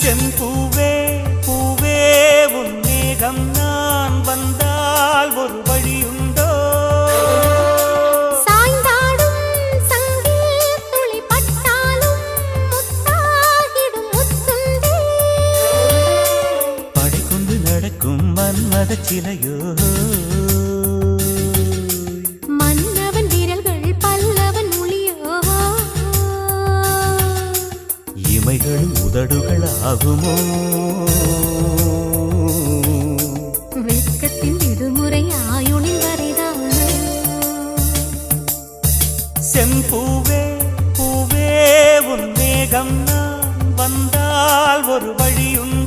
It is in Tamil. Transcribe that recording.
செம்பூவே பூவே உன் மேகம் நான் வந்தால் ஒரு வழியுண்டோ சாய்ந்தாடும் சங்கில் துளி பட்டாலும் முத்தாகிடும் முத்துண்டே படை கொண்டு நடக்கும் மன்மத சிலையோ மன்னவன் விரல்கள் பல்லவன் மொழியோ இமைகள் உதடுகள் ஆகுமோ வெட்கத்தின் விடுமுறை ஆயுளின் வரைதான் செம்பூவே பூவே உன் மேகம் நான் வந்தால் ஒரு வழியுண்டு